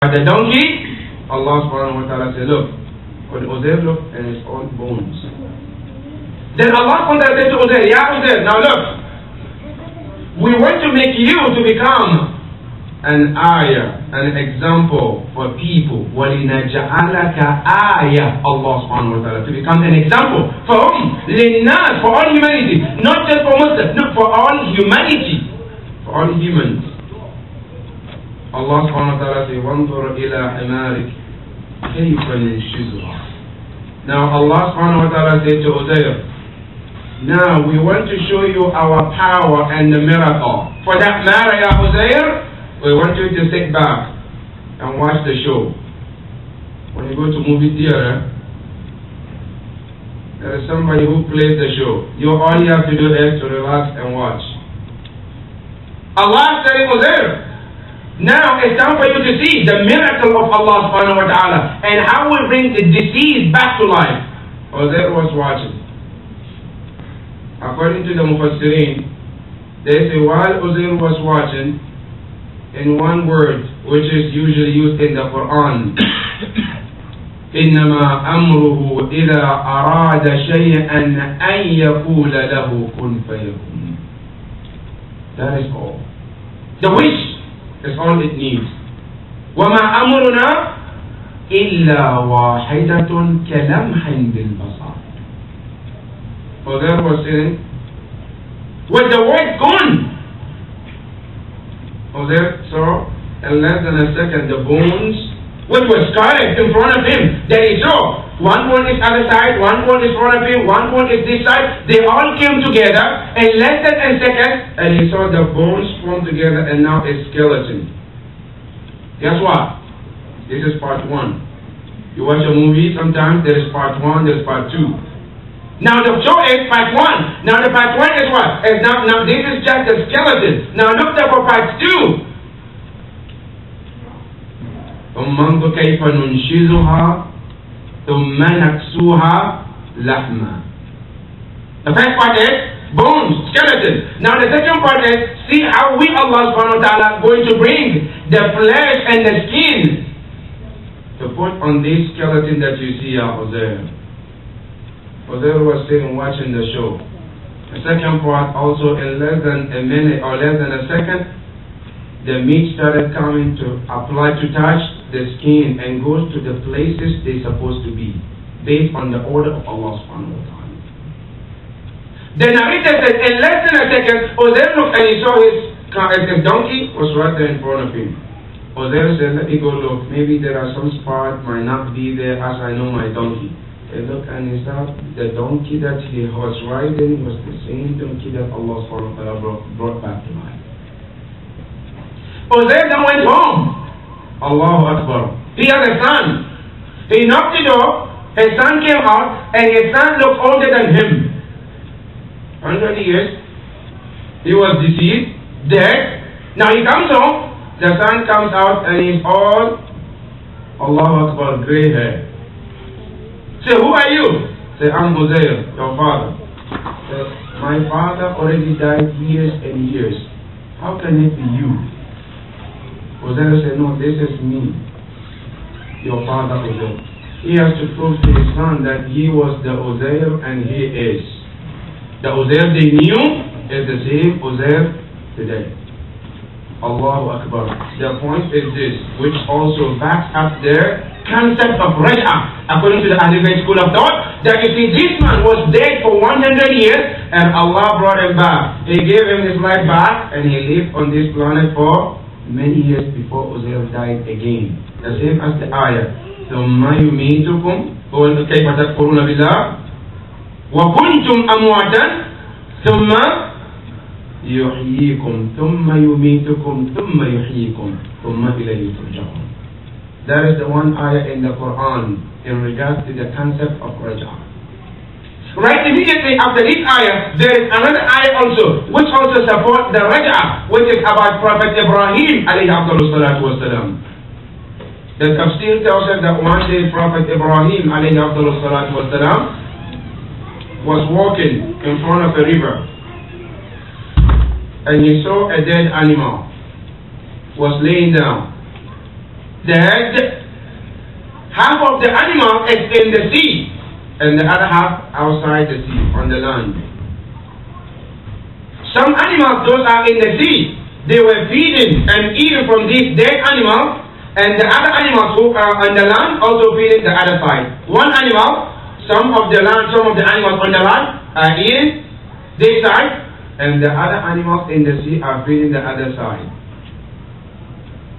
The donkey, Allah subhanahu wa ta'ala said, look, when Uzair looked and his own bones. Then Allah subhanahu wa ta'ala said to Uzair, Ya Uzair, now look, we want to make you to become an ayah, an example for people. وَلِنَجْعَلَكَ آيَةً, Allah subhanahu wa ta'ala, to become an example for whom? لِلنَّاسِ, for all humanity. Not just for Muslims, no, for all humanity. For all humans. Allah subhanahu wa ta'ala says, وَانْظُرْ إِلَىٰ حِمَارِكَ كَيْفَ نَنْشِزُهَا. Now Allah subhanahu wa ta'ala said to Uzair, now we want to show you our power and the miracle. For that matter, Ya Uzair, we want you to sit back and watch the show. When you go to movie theater, there is somebody who plays the show. All you have to do is to relax and watch. Allah said to Uzair, now it's time for you to see the miracle of Allah subhanahu wa ta'ala and how we bring the deceased back to life. Uzair was watching. According to the Mufassirin, they say while Uzair was watching, in one word which is usually used in the Quran, إِنَّمَا أَمْرُهُ إِذَا أَرَادَ شَيْئًا أَنْ يَقُولَ لَهُ كُنْ فَيَكُونُ. That is all. The wish is all it needs. وَمَا أَمْرُنَا إِلَّا وَاحِدَةٌ كَلَمْحٍ بِالْبَصَرِ. Uzair was saying, with the word gone, Uzair saw in less than a second the bones which were scarred in front of him. That he saw. One bone is other side, one bone is in front of him, one bone is this side. They all came together in less than a second, and he saw the bones form together and now a skeleton. Guess what? This is part 1. You watch a movie, sometimes there is part 1, there is part 2. Now the show is part 1. Now the part 1 is what? Now this is just a skeleton. Now look there for part 2. ثم انظر كيف ننشزها ثم نكسوها لحما. The first part is bones, skeleton. Now the second part is see how we Allah subhanahu wa ta'ala are going to bring the flesh and the skin to put on this skeleton that you see out there. Uzair was sitting watching the show. The second part also in less than a minute or less than a second, the meat started coming to apply to touch the skin and goes to the places they're supposed to be, based on the order of Allah subhanahu wa ta'ala. The narrator said in less than a second, Uzair looked and he saw his donkey was right there in front of him. Uzair said, let me go look, maybe there are some spots might not be there as I know my donkey. He looked and he saw the donkey that he was riding was the same donkey that Allah subhanahu wa ta'ala brought back to life. Uzair then went home. Allahu Akbar. He had a son. He knocked the door. His son came out, and his son looked older than him. 100 years. He was deceased, dead. Now he comes home. The son comes out, and he's all Allahu Akbar, gray hair. Say, who are you? Say, I'm Uzair, your father. Say, my father already died years and years. How can it be you? Uzair said, no, this is me, your father Uzair. He has to prove to his son that he was the Uzair and he is. The Uzair they knew is the same Uzair today. Allahu Akbar. The point is this, which also backs up their concept of Raj'ah, according to the Ahlul Bayt school of thought, that you see this man was dead for 100 years and Allah brought him back. He gave him his life back and he lived on this planet for many years before Uzair died again. The same as the ayah. ثُمَّ يُمِيتُكُمْ كَيْفَ تَكْفُرُونَ بِاللَّهِ وَكُنْتُمْ أَمْوَاتًا ثُمَّ يُحْيِيكُمْ ثُمَّ يُمِيتُكُمْ ثُمَّ يُحْيِيكُمْ ثُمَّ إِلَيْهِ تُرْجَعُونَ. That is the one ayah in the Quran in regards to the concept of Raj'ah. Right immediately after this ayah, there is another ayah also, which also supports the Raj'ah, which is about Prophet Ibrahim alayhi salatu wasalam. The tafsir tells us that one day Prophet Ibrahim alayhi salatu wasalam was walking in front of a river and he saw a dead animal was laying down. that half of the animal is in the sea and the other half outside the sea, on the land. Some animals, those are in the sea, they were feeding and eating from these dead animals, and the other animals who are on the land also feeding the other side. One animal, some of the animals on the land are eating this side, and the other animals in the sea are feeding the other side.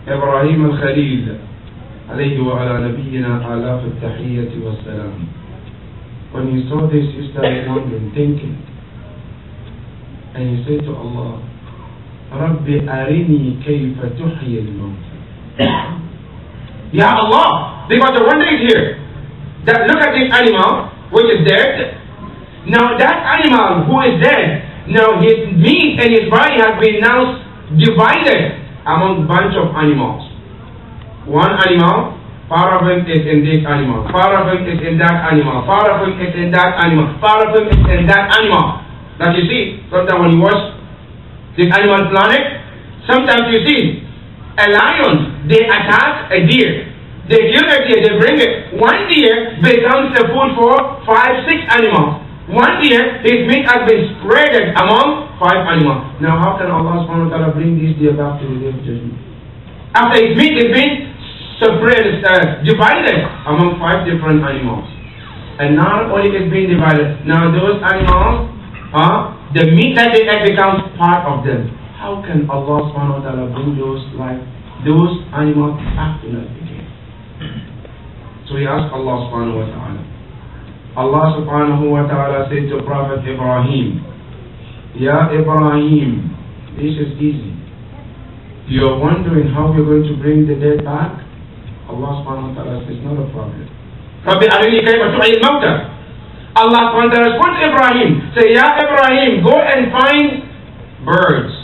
Ibrahim al-Khalil alayhi wa ala nabiyyina alaf al-tahiyyati wa salam. When he saw this, he started wondering, thinking, and he said to Allah, Rabbi arini kayfa tuhyi al-mawt. Ya Allah, because the wonder is here, that look at this animal which is dead. Now that animal who is dead, now his meat and his body has been now divided among a bunch of animals. One animal, part of it is in this animal, part of it is in that animal, part of it is in that animal, part of it is in that animal. Like you see, sometimes when you watch this Animal Planet, sometimes you see a lion, they attack a deer. They kill a deer, they bring it. One deer becomes the food for 5, 6 animals. One deer, his meat has been spread among 5 animals. Now how can Allah subhanahu wa ta'ala bring this deer back to the day of judgment? After his meat is being divided among 5 different animals. And not only is being divided, now those animals, the meat that they ate becomes part of them. How can Allah subhanahu wa ta'ala bring those animals back to life again? So he asked Allah subhanahu wa ta'ala. Allah subhanahu wa ta'ala said to Prophet Ibrahim, Ya Ibrahim, this is easy. You are wondering how we're going to bring the dead back? Allah subhanahu wa ta'ala says, not a problem. Rabbi arini kayfa tuhyi al-mawta. Allah subhanahu wa ta'ala responds to Ibrahim, say, Ya Ibrahim, go and find birds.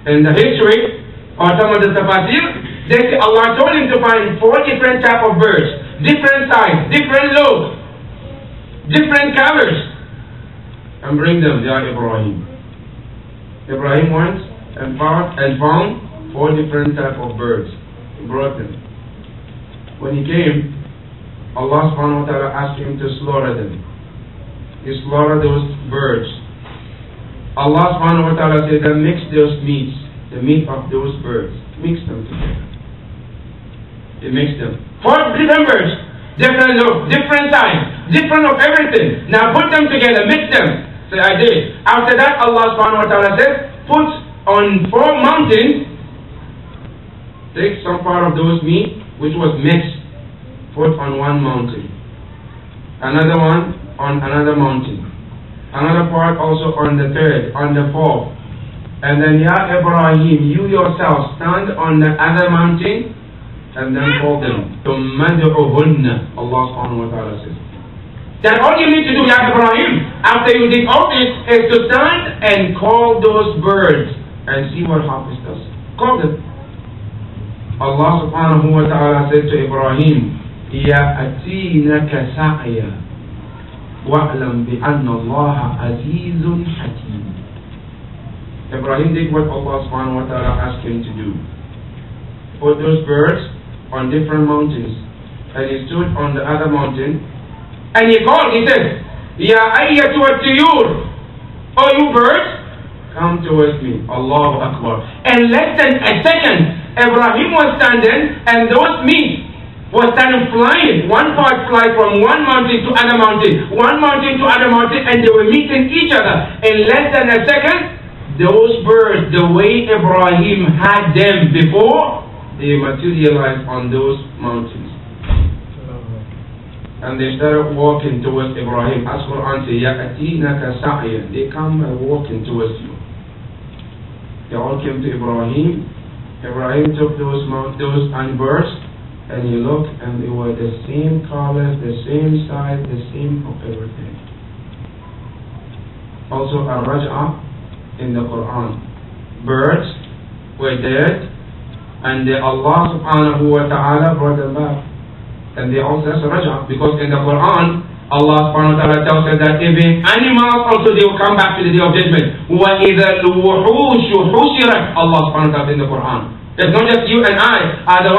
In the history, or some of the tafsir, they say Allah told him to find 4 different type of birds. Different size, different look, different colors, and bring them, Ya Ibrahim. Ibrahim went and found 4 different type of birds. He brought them. When he came, Allah subhanahu wa ta'ala asked him to slaughter them. He slaughtered those birds. Allah subhanahu wa ta'ala said, then mix those meats, the meat of those birds, mix them together. He mixed them. 4 different birds, different look, different size, different of everything. Now put them together, mix them. So I did. After that, Allah subhanahu wa ta'ala said, put on 4 mountains, take some part of those meat which was mixed, put on one mountain. Another one on another mountain. Another part also on the 3rd, on the 4th. And then Ya Ibrahim, you yourself stand on the other mountain and then call them. Allah subhanahu wa ta'ala says. Then all you need to do, Ya Ibrahim, after you did all this, is to stand and call those birds and see what Hafiz does. Call them. Allah subhanahu wa ta'ala said to Ibrahim, يَأْتِينَكَ سَعْيًا وَأْلَمْ بِأَنَّ اللَّهَ عَزِيزٌ حَكِيمٌ. Ibrahim did what Allah subhanahu wa ta'ala asked him to do. Put those birds on different mountains, and he stood on the other mountain and he called, he said, Ya ayyatu at-tuyur, oh you birds, come towards me. Allahu Akbar. In less than a second, Ibrahim was standing and those meat was standing flying. One part fly from one mountain to other mountain, one mountain to other mountain, and they were meeting each other. In less than a second, those birds, the way Ibrahim had them before, they materialized on those mountains. And they started walking towards Ibrahim. As Quran says, يَأْتِينَكَ سَعْيًا. They come and walking towards you. They all came to Ibrahim. Ibrahim took those birds and he looked, and they were the same colors, the same size, the same of everything. Also Ar-Raj'ah in the Quran. Birds were dead, and Allah subhanahu wa ta'ala brought them back. And they also has a raj'ah, because in the Quran, Allah subhanahu wa ta'ala tells us that even animals also, they will come back to the day of judgment. وَإِذَا الْوُحُوشُ حُشِرَتْ. Allah subhanahu wa ta'ala in the Quran. It's not just you and I are the ones